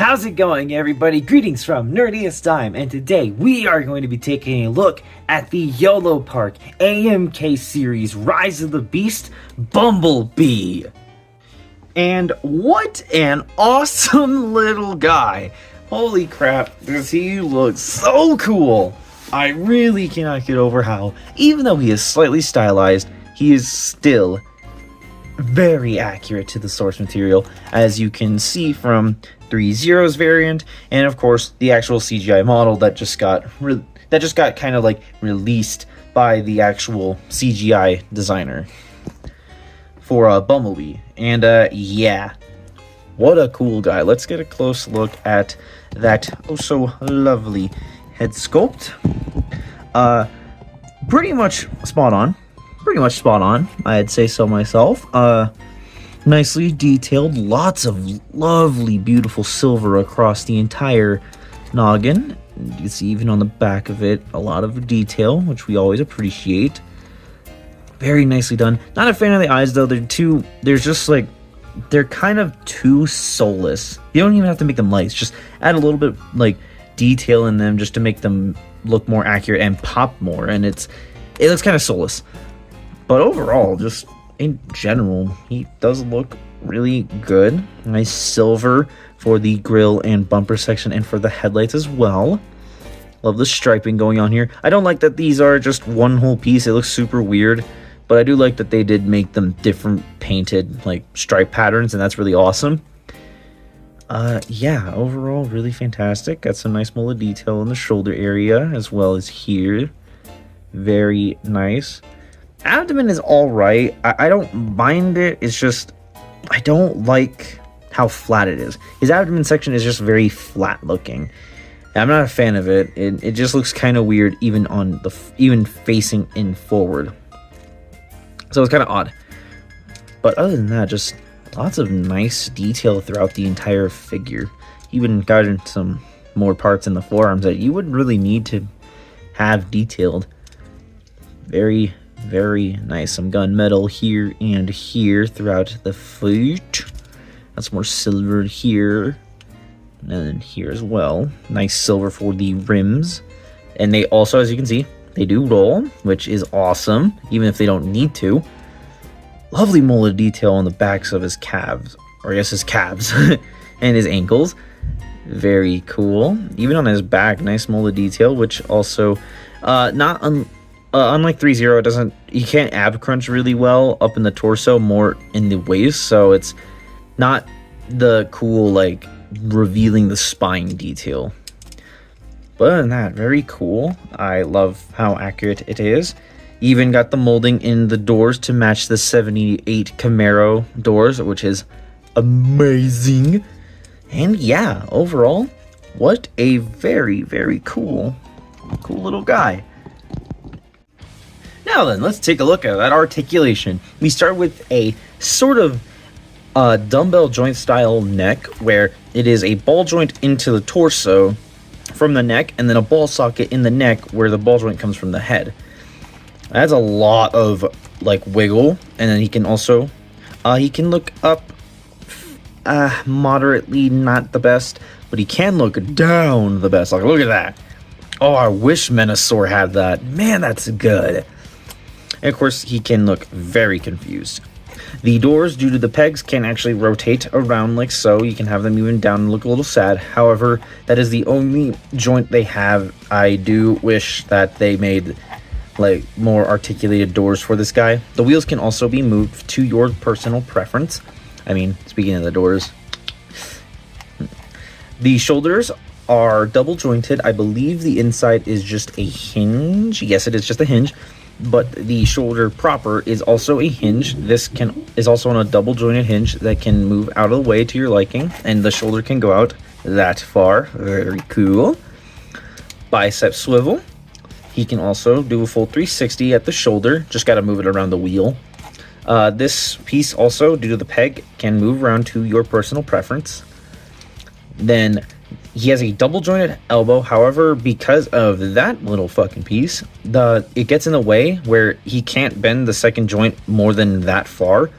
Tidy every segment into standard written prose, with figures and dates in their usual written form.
How's it going, everybody? Greetings from Nerdiest Time, and today we are going to be taking a look at the Yolopark AMK series Rise of the Beast Bumblebee. And what an awesome little guy. Holy crap, does he look so cool. I really cannot get over how, even though he is slightly stylized, he is still very accurate to the source material, as you can see from 3.0's variant, and of course the actual CGI model that just got kind of like released by the actual CGI designer for Bumblebee. And yeah, what a cool guy. Let's get a close look at that oh so lovely head sculpt. Pretty much spot on. I'd say so myself. Nicely detailed, lots of lovely, beautiful silver across the entire noggin. You can see even on the back of it, a lot of detail, which we always appreciate. Very nicely done. Not a fan of the eyes though. They're kind of too soulless. You don't even have to make them lights. Just add a little bit like detail in them just to make them look more accurate and pop more. And it looks kind of soulless. But overall, just in general, he does look really good. Nice silver for the grille and bumper section and for the headlights as well. Love the striping going on here. I don't like that these are just one whole piece. It looks super weird. But I do like that they did make them different painted like stripe patterns, and that's really awesome. Yeah, overall really fantastic. Got some nice molded detail in the shoulder area as well as here. Very nice. Abdomen is alright. I don't mind it. It's just I don't like how flat it is. His abdomen section is just very flat looking. I'm not a fan of it. It just looks kind of weird even facing in forward. So it's kind of odd. But other than that, just lots of nice detail throughout the entire figure. Even got in some more parts in the forearms that you wouldn't really need to have detailed. Very nice. Some gunmetal here and here throughout the foot. That's more silver here. And then here as well. Nice silver for the rims. And they also, as you can see, they do roll, which is awesome, even if they don't need to. Lovely molded detail on the backs of his calves, or I guess his calves, and his ankles. Very cool. Even on his back, nice molded detail, which also, unlike 3.0, you can't ab crunch really well up in the torso, more in the waist, so it's not the cool, like, revealing the spine detail. But other than that, very cool. I love how accurate it is. Even got the molding in the doors to match the 78 Camaro doors, which is amazing. And yeah, overall, what a very cool little guy. Now then, let's take a look at that articulation. We start with a sort of dumbbell joint style neck, where it is a ball joint into the torso from the neck, and then a ball socket in the neck where the ball joint comes from the head. That's a lot of like wiggle. And then he can also he can look up moderately, not the best, but he can look down the best. Like, look at that. Oh, I wish Menasor had that. Man, that's good. And of course, he can look very confused. The doors, due to the pegs, can actually rotate around like so. You can have them even down and look a little sad. However, that is the only joint they have. I do wish that they made like more articulated doors for this guy. The wheels can also be moved to your personal preference. I mean, speaking of the doors. The shoulders are double jointed. I believe the inside is just a hinge. Yes, it is just a hinge. But the shoulder proper is also a hinge. This is also on a double jointed hinge that can move out of the way to your liking, and the shoulder can go out that far. Very cool. Bicep swivel. He can also do a full 360 at the shoulder. Just got to move it around the wheel. This piece also, due to the peg, can move around to your personal preference. Then he has a double jointed elbow. However, because of that little fucking piece, it gets in the way where he can't bend the second joint more than that far.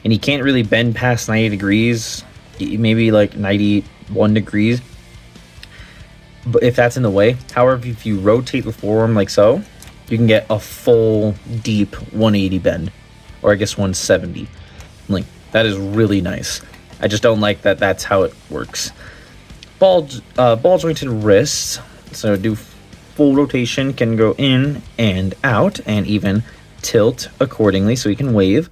And he can't really bend past 90 degrees. maybe like 90 1 degrees, but if that's in the way. However, if you rotate the forearm like so, you can get a full deep 180 bend, or I guess 170. Like, that is really nice. I just don't like that that's how it works. Ball jointed wrists, so do full rotation, can go in and out, and even tilt accordingly, so he can wave.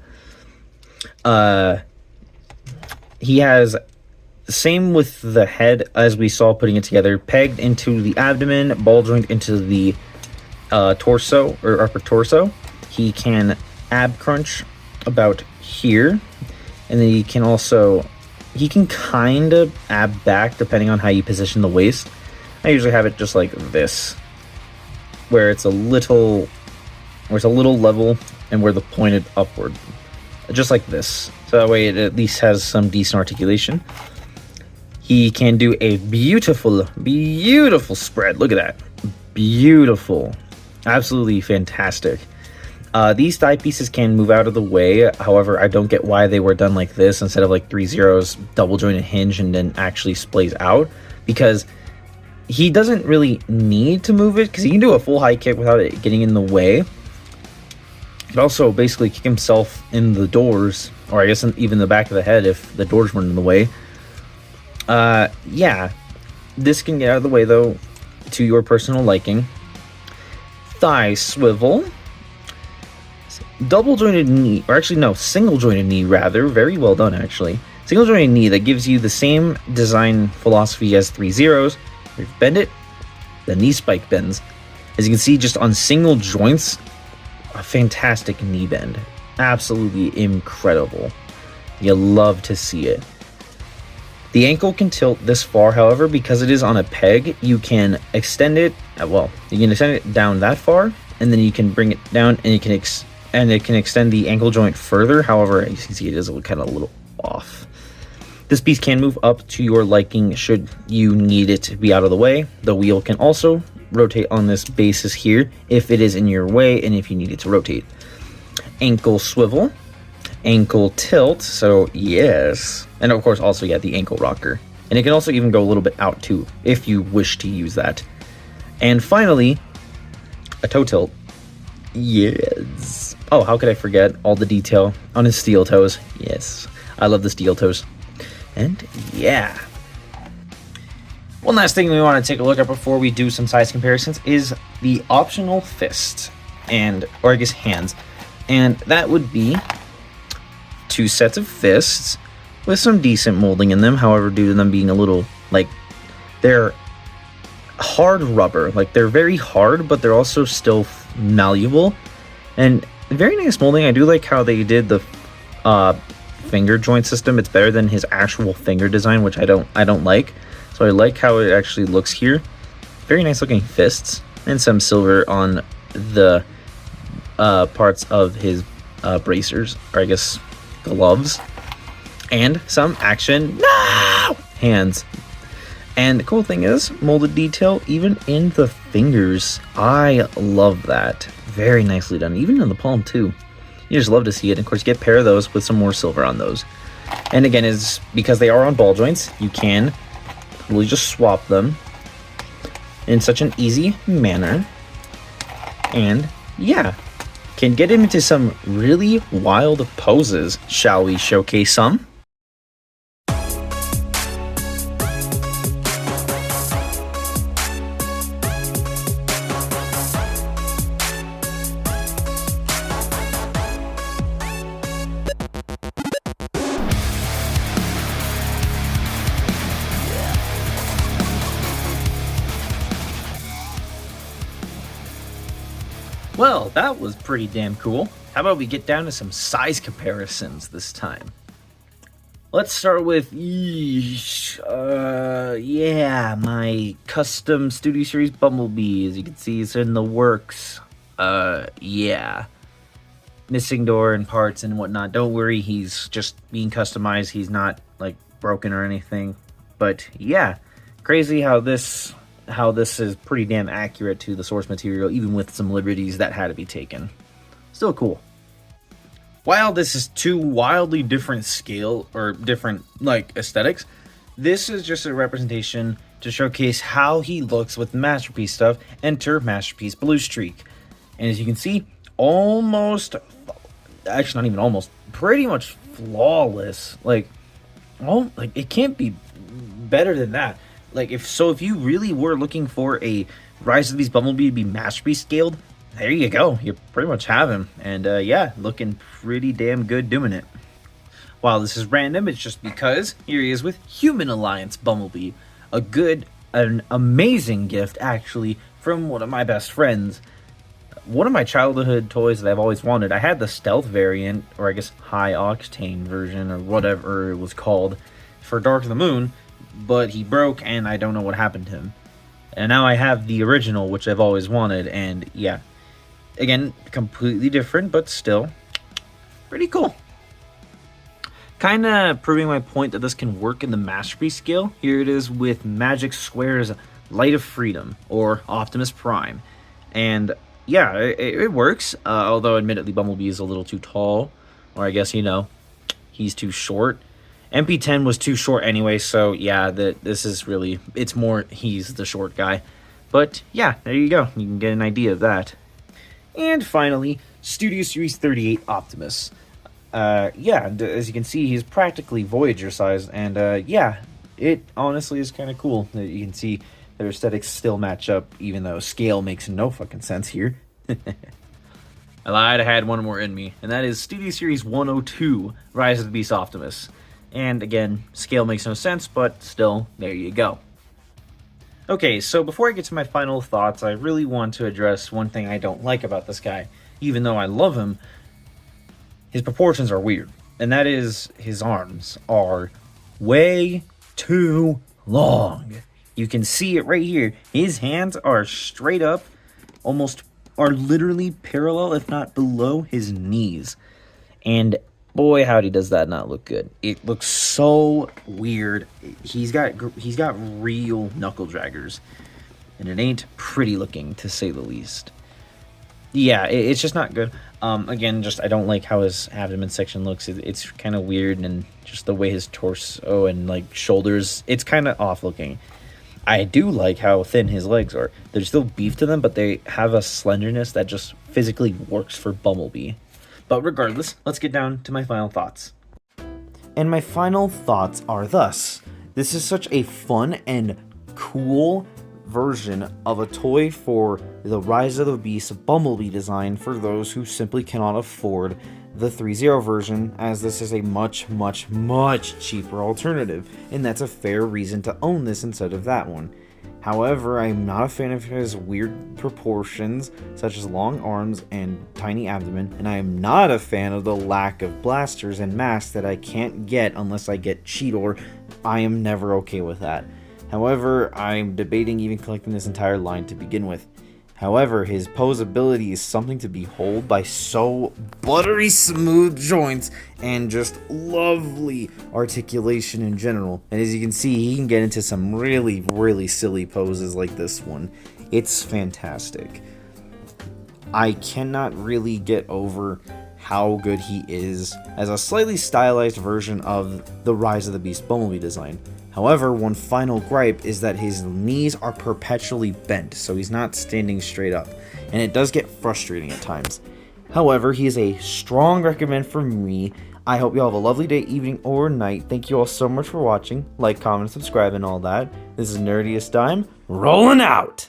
He has, same with the head as we saw putting it together, pegged into the abdomen, ball joint into the torso or upper torso. He can ab crunch about here, and then he can kind of ab back depending on how you position the waist. I usually have it just like this, where it's a little level and where the pointed upward, just like this. So that way it at least has some decent articulation. He can do a beautiful spread. Look at that. Beautiful. Absolutely fantastic. These thigh pieces can move out of the way. However, I don't get why they were done like this instead of like 3 zeros, double jointed hinge, and then actually splays out, because he doesn't really need to move it, because he can do a full high kick without it getting in the way. He could also basically kick himself in the doors, or I guess even the back of the head if the doors weren't in the way. Yeah, this can get out of the way though, to your personal liking. Thigh swivel. Double jointed knee, or actually no, single jointed knee rather. Very well done actually. Single jointed knee that gives you the same design philosophy as 3 zeros. If you bend it, the knee spike bends. As you can see, just on single joints, a fantastic knee bend. Absolutely incredible. You love to see it. The ankle can tilt this far, however, because it is on a peg, you can extend it, well, you can extend it down that far, and then you can bring it down, and it can extend the ankle joint further. However, as you can see, it is kind of a little off. This piece can move up to your liking should you need it to be out of the way. The wheel can also rotate on this basis here if it is in your way and if you need it to rotate. Ankle swivel, ankle tilt, so yes, and of course also, yeah, the ankle rocker, and it can also even go a little bit out too if you wish to use that. And finally, a toe tilt. Yes. Oh, how could I forget all the detail on his steel toes? Yes, I love the steel toes. And yeah, one last thing we want to take a look at before we do some size comparisons is the optional fist, or I guess hands, and that would be 2 sets of fists with some decent molding in them. However, due to them being a little, like, they're hard rubber, like they're very hard, but they're also still malleable, and very nice molding. I do like how they did the finger joint system. It's better than his actual finger design, which I don't like. So I like how it actually looks here. Very nice looking fists, and some silver on the parts of his bracers, or I guess gloves, and some action hands. And the cool thing is molded detail even in the fingers. I love that. Very nicely done, even in the palm too. You just love to see it. And of course, get a pair of those with some more silver on those. And again, is because they are on ball joints, you can really just swap them in such an easy manner. And yeah, can get him into some really wild poses. Shall we showcase some? Well, that was pretty damn cool. How about we get down to some size comparisons this time? Let's start with, my custom Studio Series Bumblebee. As you can see, it's in the works. Missing door and parts and whatnot. Don't worry, he's just being customized. He's not, like, broken or anything. But, yeah, crazy how this is pretty damn accurate to the source material, even with some liberties that had to be taken. Still cool. While this is 2 wildly different scale, or different, like, aesthetics, This is just a representation to showcase how he looks with Masterpiece stuff. Enter Masterpiece Blue Streak. And as you can see, almost, actually not even almost, pretty much flawless. Like it can't be better than that. Like if you really were looking for a Rise of the Beast Bumblebee to be Masterpiece scaled, there you go. You pretty much have him. And yeah, looking pretty damn good doing it. While this is random, it's just because here he is with Human Alliance Bumblebee. An amazing gift, actually, from one of my best friends. One of my childhood toys that I've always wanted. I had the stealth variant, or I guess high octane version, or whatever it was called, for Dark of the Moon, but he broke and I don't know what happened to him. And now I have the original, which I've always wanted, and yeah. Again, completely different, but still pretty cool. Kinda proving my point that this can work in the Masterpiece scale. Here it is with Magic Square's Light of Freedom, or Optimus Prime. And yeah, it works, although admittedly Bumblebee is a little too tall, or I guess, he's too short. MP10 was too short anyway, so yeah, this is really, it's more he's the short guy. But yeah, there you go, you can get an idea of that. And finally, Studio Series 38 Optimus. Yeah, as you can see, he's practically Voyager sized, and yeah, it honestly is kind of cool that you can see their aesthetics still match up, even though scale makes no fucking sense here. I lied, I had one more in me, and that is Studio Series 102 Rise of the Beast Optimus. And again, scale makes no sense, but still, there you go. Okay, so before I get to my final thoughts, I really want to address one thing I don't like about this guy. Even though I love him, his proportions are weird. And that is, his arms are way too long. You can see it right here. His hands are straight up, are literally parallel, if not below his knees. And boy, howdy does that not look good. It looks so weird. He's got real knuckle draggers, and it ain't pretty looking, to say the least. Yeah, it's just not good. Again, I don't like how his abdomen section looks. It's kind of weird, and just the way his torso and like shoulders, it's kind of off looking. I do like how thin his legs are. There's still beef to them, but they have a slenderness that just physically works for Bumblebee. But regardless, let's get down to my final thoughts. And my final thoughts are thus. This is such a fun and cool version of a toy for the Rise of the Beast Bumblebee design for those who simply cannot afford the 3.0 version, as this is a much, much, much cheaper alternative, and that's a fair reason to own this instead of that one. However, I'm not a fan of his weird proportions, such as long arms and tiny abdomen, and I am not a fan of the lack of blasters and masks that I can't get unless I get Cheetor. I am never okay with that. However, I'm debating even collecting this entire line to begin with. However, his posability is something to behold by so buttery smooth joints and just lovely articulation in general. And as you can see, he can get into some really, really silly poses like this one. It's fantastic. I cannot really get over how good he is as a slightly stylized version of the Rise of the Beast Bumblebee design. However, one final gripe is that his knees are perpetually bent, so he's not standing straight up, and it does get frustrating at times. However, he is a strong recommend for me. I hope you all have a lovely day, evening, or night. Thank you all so much for watching. Like, comment, subscribe, and all that. This is Nerdiest Dime, rolling out!